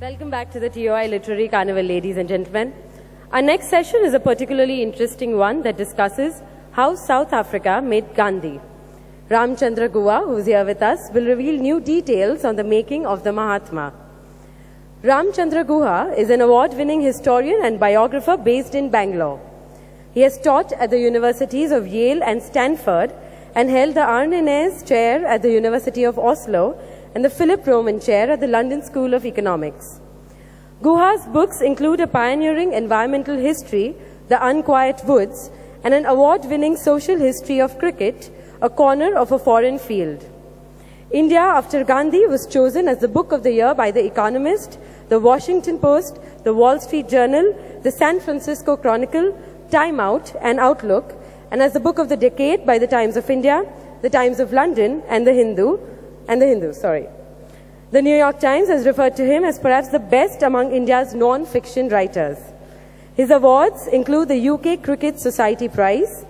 Welcome back to the TOI Literary Carnival, ladies and gentlemen. Our next session is a particularly interesting one that discusses how South Africa made Gandhi. Ramchandra Guha, who is here with us, will reveal new details on the making of the Mahatma. Ramchandra Guha is an award-winning historian and biographer based in Bangalore. He has taught at the universities of Yale and Stanford and held the Arne Chair at the University of Oslo and the Philip Roman Chair at the London School of Economics. Guha's books include a pioneering environmental history, The Unquiet Woods, and an award-winning social history of cricket, A Corner of a Foreign Field. India After Gandhi was chosen as the Book of the Year by The Economist, The Washington Post, The Wall Street Journal, The San Francisco Chronicle, Time Out, and Outlook, and as the Book of the Decade by The Times of India, The Times of London, and The Hindu. The New York Times has referred to him as perhaps the best among India's non-fiction writers. His awards include the UK Cricket Society Prize,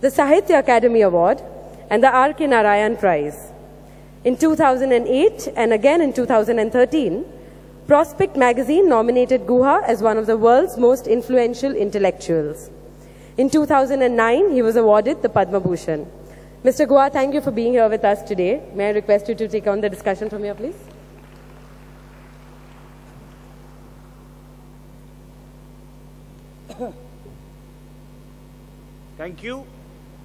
the Sahitya Academy Award, and the R.K. Narayan Prize. In 2008 and again in 2013, Prospect magazine nominated Guha as one of the world's most influential intellectuals. In 2009, he was awarded the Padma Bhushan. Mr. Guha, thank you for being here with us today. May I request you to take on the discussion from here, please? Thank you.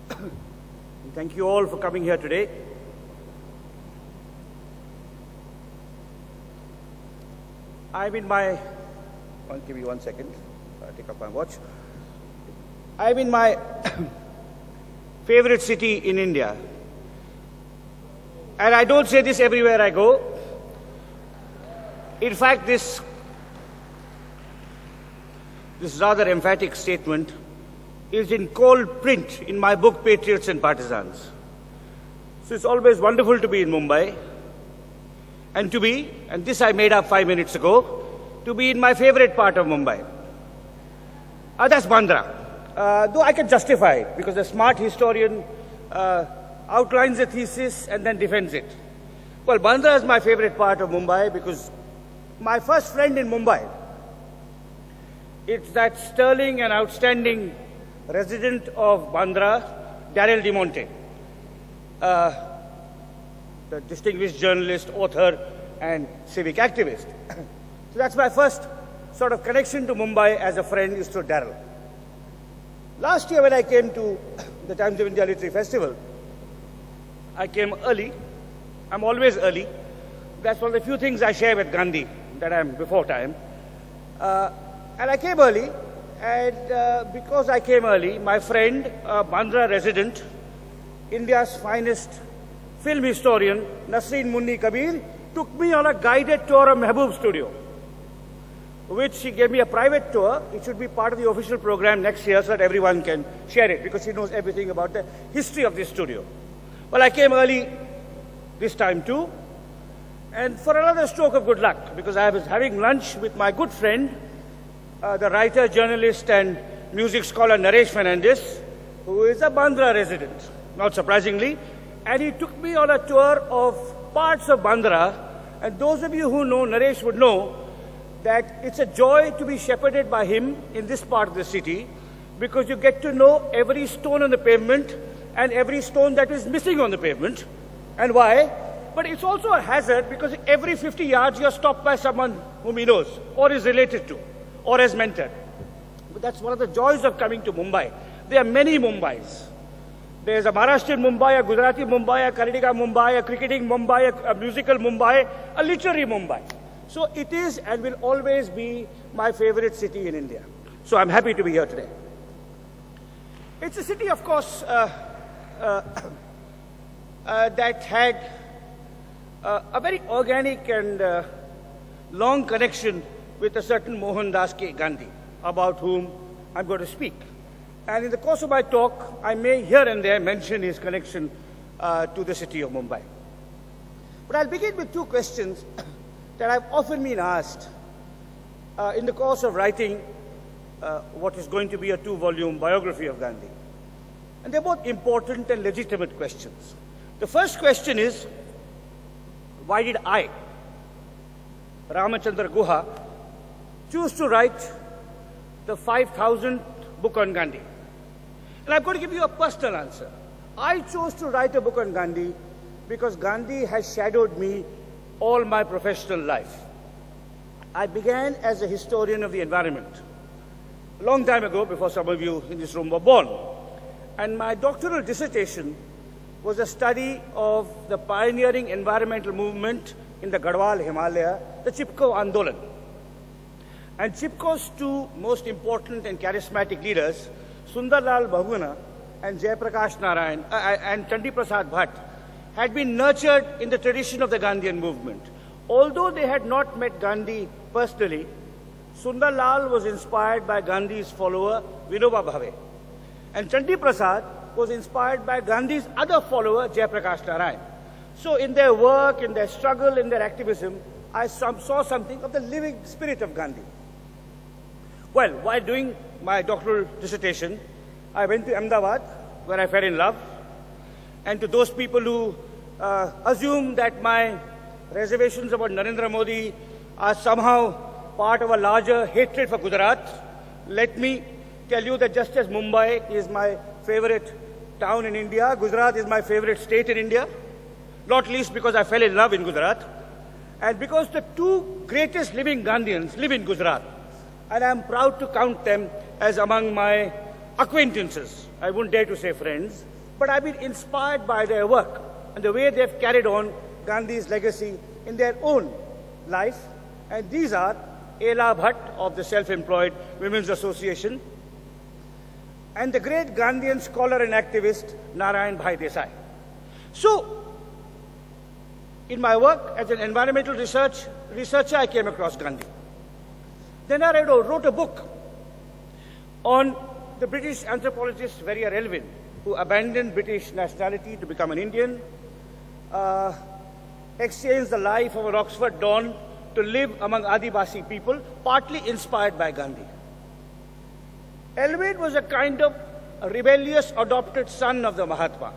And thank you all for coming here today. I'm in my, give me 1 second, I'll take up my watch. I'm in my favorite city in India. And I don't say this everywhere I go. In fact, this rather emphatic statement is in cold print in my book, Patriots and Partisans. So it's always wonderful to be in Mumbai and and this I made up 5 minutes ago, to be in my favorite part of Mumbai. That's Bandra. Though I can justify it, because a smart historian outlines a thesis and then defends it. Well, Bandra is my favorite part of Mumbai because my first friend in Mumbai, it's that sterling and outstanding resident of Bandra, Darrell de Monte, the distinguished journalist, author, and civic activist. So that's my first sort of connection to Mumbai as a friend, is through Darrell. Last year when I came to the Times of India Literary Festival, I came early. I'm always early. That's one of the few things I share with Gandhi, that I'm before time. And I came early, and because I came early, my friend, a Bandra resident, India's finest film historian, Nasreen Munni Kabir, took me on a guided tour of Mehboob studio, which she gave me a private tour. It should be part of the official program next year so that everyone can share it, because she knows everything about the history of this studio. Well, I came early this time too, and for another stroke of good luck, because I was having lunch with my good friend, the writer, journalist, and music scholar Naresh Fernandez, who is a Bandra resident, not surprisingly, and he took me on a tour of parts of Bandra, and those of you who know Naresh would know that it's a joy to be shepherded by him in this part of the city, because you get to know every stone on the pavement and every stone that is missing on the pavement, and why. But it's also a hazard, because every 50 yards you're stopped by someone whom he knows, or is related to, or has mentored. But that's one of the joys of coming to Mumbai. There are many Mumbais. There's a Maharashtrian Mumbai, a Gujarati Mumbai, a Kannadiga Mumbai, a cricketing Mumbai, a musical Mumbai, a literary Mumbai. So it is and will always be my favorite city in India. So I'm happy to be here today. It's a city, of course, that had a very organic and long connection with a certain Mohandas K. Gandhi, about whom I'm going to speak. And in the course of my talk, I may here and there mention his connection to the city of Mumbai. But I'll begin with two questions that I've often been asked in the course of writing what is going to be a 2-volume biography of Gandhi. And they're both important and legitimate questions. The first question is, why did I Ramachandra Guha, choose to write the 5,000th book on Gandhi? And I'm going to give you a personal answer. I chose to write a book on Gandhi because Gandhi has shadowed me all my professional life. I began as a historian of the environment a long time ago, before some of you in this room were born. And my doctoral dissertation was a study of the pioneering environmental movement in the Garhwal Himalaya, the Chipko Andolan. And Chipko's two most important and charismatic leaders, Sundarlal Bahuguna and Jayaprakash Narayan and Chandi Prasad Bhatt, had been nurtured in the tradition of the Gandhian movement. Although they had not met Gandhi personally, Sundarlal was inspired by Gandhi's follower, Vinoba Bhave. And Chandi Prasad was inspired by Gandhi's other follower, Jayaprakash Narayan. So in their work, in their struggle, in their activism, I saw something of the living spirit of Gandhi. Well, while doing my doctoral dissertation, I went to Ahmedabad, where I fell in love. And to those people who assume that my reservations about Narendra Modi are somehow part of a larger hatred for Gujarat, let me tell you that just as Mumbai is my favorite town in India, Gujarat is my favorite state in India, not least because I fell in love in Gujarat, and because the two greatest living Gandhians live in Gujarat, and I'm proud to count them as among my acquaintances. I wouldn't dare to say friends, but I've been inspired by their work and the way they've carried on Gandhi's legacy in their own life. And these are Ela Bhatt of the Self-Employed Women's Association and the great Gandhian scholar and activist Narayan Bhai Desai. So, in my work as an environmental researcher, I came across Gandhi. Then I wrote a book on the British anthropologist Verrier Elwin, who abandoned British nationality to become an Indian, exchanged the life of an Oxford Don to live among Adivasi people, partly inspired by Gandhi. Elwin was a kind of a rebellious adopted son of the Mahatma.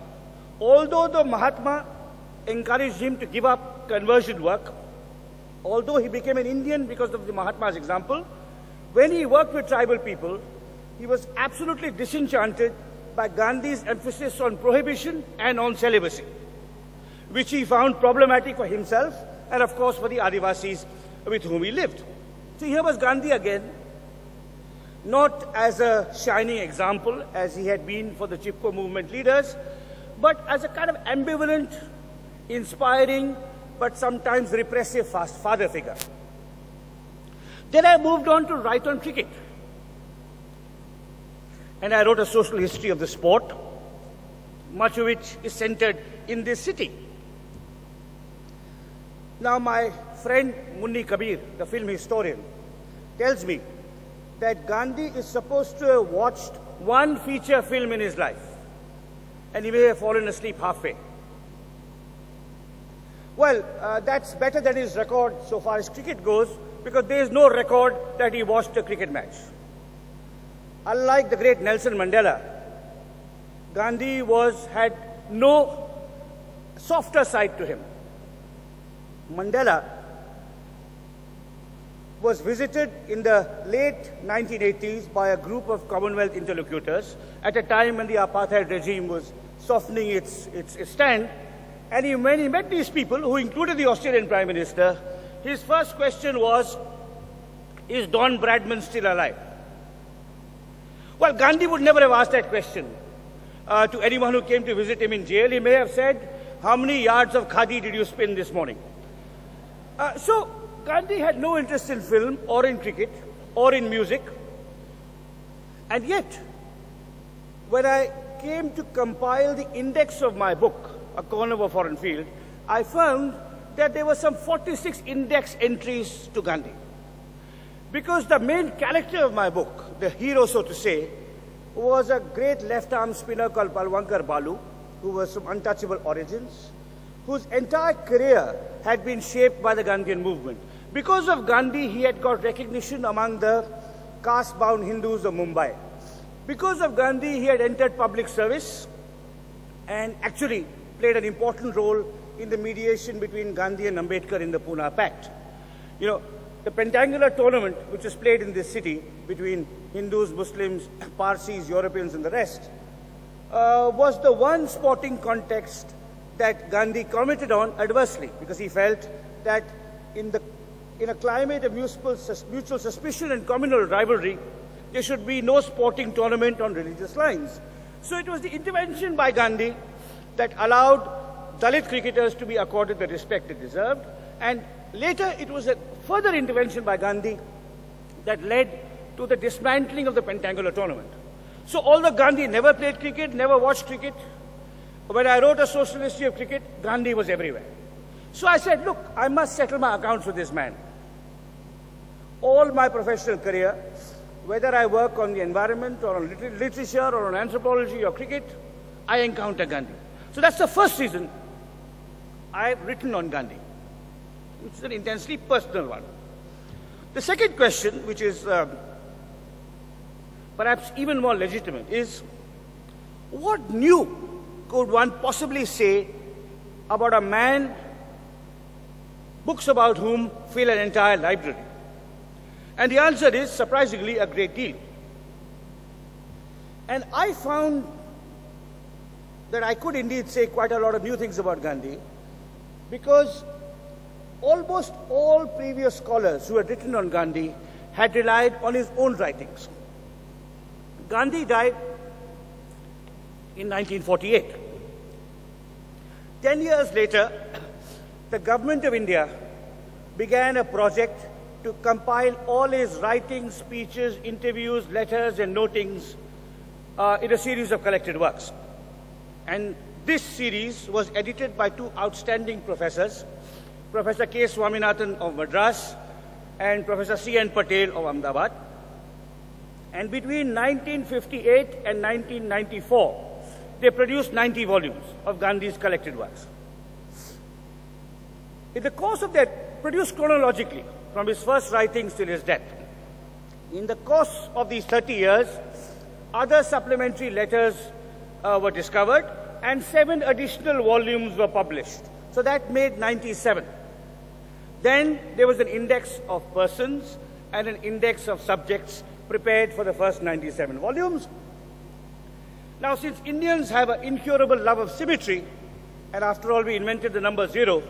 Although the Mahatma encouraged him to give up conversion work, although he became an Indian because of the Mahatma's example, when he worked with tribal people, he was absolutely disenchanted by Gandhi's emphasis on prohibition and on celibacy, which he found problematic for himself and, of course, for the Adivasis with whom he lived. So here was Gandhi again, not as a shining example as he had been for the Chipko movement leaders, but as a kind of ambivalent, inspiring, but sometimes repressive father figure. Then I moved on to write on cricket. And I wrote a social history of the sport, much of which is centered in this city. Now, my friend Munni Kabir, the film historian, tells me that Gandhi is supposed to have watched one feature film in his life, and he may have fallen asleep halfway. Well, that's better than his record so far as cricket goes, because there is no record that he watched a cricket match. Unlike the great Nelson Mandela, Gandhi had no softer side to him. Mandela was visited in the late 1980s by a group of Commonwealth interlocutors at a time when the apartheid regime was softening its stand. And when he met these people, who included the Australian Prime Minister, his first question was, is Don Bradman still alive? Well, Gandhi would never have asked that question to anyone who came to visit him in jail. He may have said, how many yards of khadi did you spin this morning? So Gandhi had no interest in film or in cricket or in music. And yet, when I came to compile the index of my book, A Corner of a Foreign Field, I found that there were some 46 index entries to Gandhi. Because the main character of my book, the hero, so to say, was a great left-arm spinner called Balwankar Balu, who was from untouchable origins, whose entire career had been shaped by the Gandhian movement. Because of Gandhi, he had got recognition among the caste-bound Hindus of Mumbai. Because of Gandhi, he had entered public service and actually played an important role in the mediation between Gandhi and Ambedkar in the Pune Pact. You know, the pentangular tournament, which is played in this city between Hindus, Muslims, Parsis, Europeans, and the rest, was the one sporting context that Gandhi commented on adversely, because he felt that in a climate of mutual suspicion and communal rivalry, there should be no sporting tournament on religious lines. So it was the intervention by Gandhi that allowed Dalit cricketers to be accorded the respect they deserved, and later it was a further intervention by Gandhi that led to the dismantling of the pentangular tournament. So although Gandhi never played cricket, never watched cricket, when I wrote a social history of cricket, Gandhi was everywhere. So I said, look, I must settle my accounts with this man. All my professional career, whether I work on the environment or on literature or on anthropology or cricket, I encounter Gandhi. So that's the first reason I've written on Gandhi, which is an intensely personal one. The second question, which is perhaps even more legitimate, is what new could one possibly say about a man, books about whom fill an entire library? And the answer is, surprisingly, a great deal. And I found that I could indeed say quite a lot of new things about Gandhi, because almost all previous scholars who had written on Gandhi had relied on his own writings. Gandhi died in 1948. 10 years later, the government of India began a project to compile all his writings, speeches, interviews, letters, and notings in a series of collected works. And this series was edited by two outstanding professors, Professor K. Swaminathan of Madras and Professor C.N. Patel of Ahmedabad. And between 1958 and 1994, they produced 90 volumes of Gandhi's collected works. In the course of that, produced chronologically, from his first writings till his death. In the course of these 30 years, other supplementary letters were discovered, and 7 additional volumes were published. So that made 97. Then there was an index of persons and an index of subjects prepared for the first 97 volumes. Now, since Indians have an incurable love of symmetry, and after all we invented the number 0,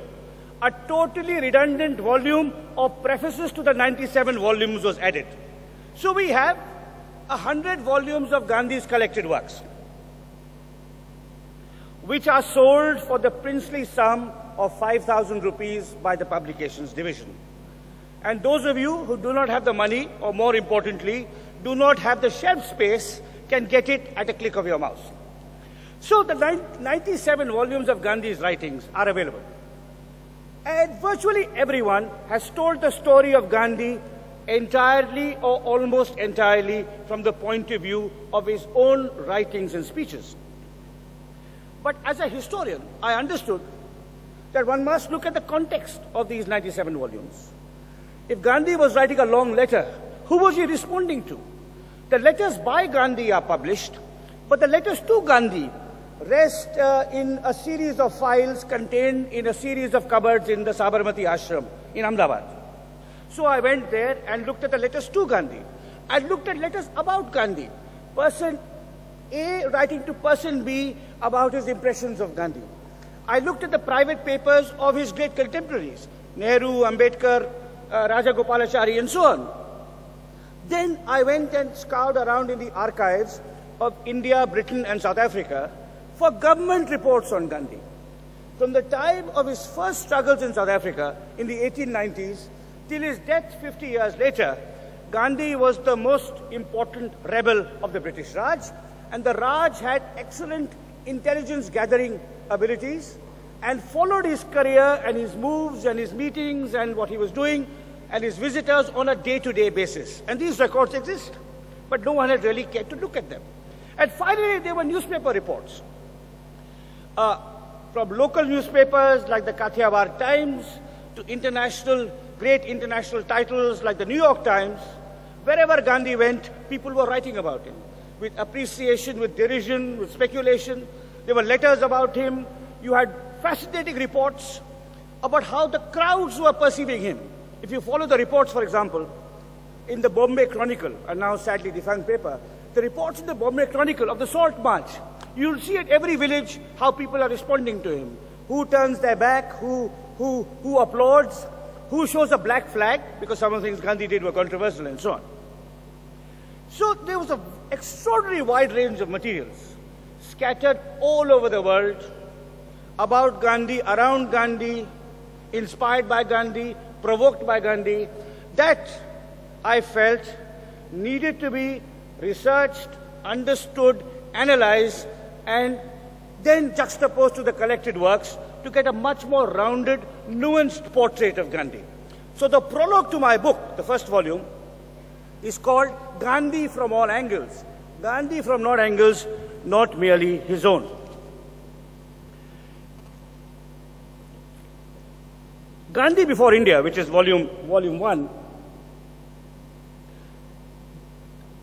a totally redundant volume of prefaces to the 97 volumes was added. So we have 100 volumes of Gandhi's collected works, which are sold for the princely sum of 5,000 rupees by the publications division. And those of you who do not have the money, or more importantly, do not have the shelf space, can get it at a click of your mouse. So the 97 volumes of Gandhi's writings are available. And virtually everyone has told the story of Gandhi entirely or almost entirely from the point of view of his own writings and speeches. But as a historian, I understood that one must look at the context of these 97 volumes. If Gandhi was writing a long letter, who was he responding to? The letters by Gandhi are published, but the letters to Gandhi rest in a series of files contained in a series of cupboards in the Sabarmati ashram in Ahmedabad. So I went there and looked at the letters to Gandhi. I looked at letters about Gandhi. Person A writing to person B about his impressions of Gandhi. I looked at the private papers of his great contemporaries, Nehru, Ambedkar, Rajagopalachari, and so on. Then I went and scoured around in the archives of India, Britain, and South Africa for government reports on Gandhi. From the time of his first struggles in South Africa in the 1890s till his death 50 years later, Gandhi was the most important rebel of the British Raj, and the Raj had excellent intelligence gathering abilities and followed his career and his moves and his meetings and what he was doing and his visitors on a day-to-day basis. And these records exist, but no one had really cared to look at them. And finally, there were newspaper reports. From local newspapers like the Kathiawar Times to great international titles like the New York Times, wherever Gandhi went, people were writing about him, with appreciation, with derision, with speculation. There were letters about him. You had fascinating reports about how the crowds were perceiving him. if you follow the reports, for example, in the Bombay Chronicle, a now sadly defunct paper, the reports in the Bombay Chronicle of the Salt March, you'll see at every village how people are responding to him. Who turns their back, who applauds, who shows a black flag, because some of the things Gandhi did were controversial and so on. So there was an extraordinary wide range of materials scattered all over the world about Gandhi, around Gandhi, inspired by Gandhi, provoked by Gandhi, that I felt needed to be researched, understood, analyzed, and then juxtaposed to the collected works to get a much more rounded, nuanced portrait of Gandhi. So the prologue to my book, the first volume, is called Gandhi from All Angles. Gandhi from all angles, not merely his own. Gandhi before India, which is volume 1,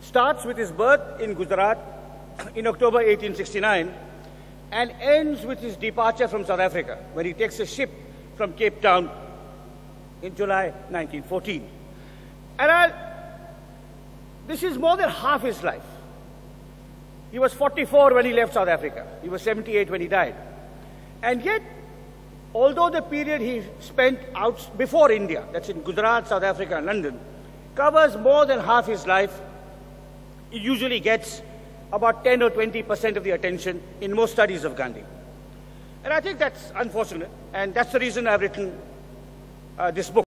starts with his birth in Gujarat in October 1869 and ends with his departure from South Africa, when he takes a ship from Cape Town in July 1914. And this is more than half his life. He was 44 when he left South Africa. He was 78 when he died. And yet, although the period he spent out before India, that's in Gujarat, South Africa, and London, covers more than half his life, he usually gets about 10 or 20% of the attention in most studies of Gandhi. And I think that's unfortunate, and that's the reason I've written this book.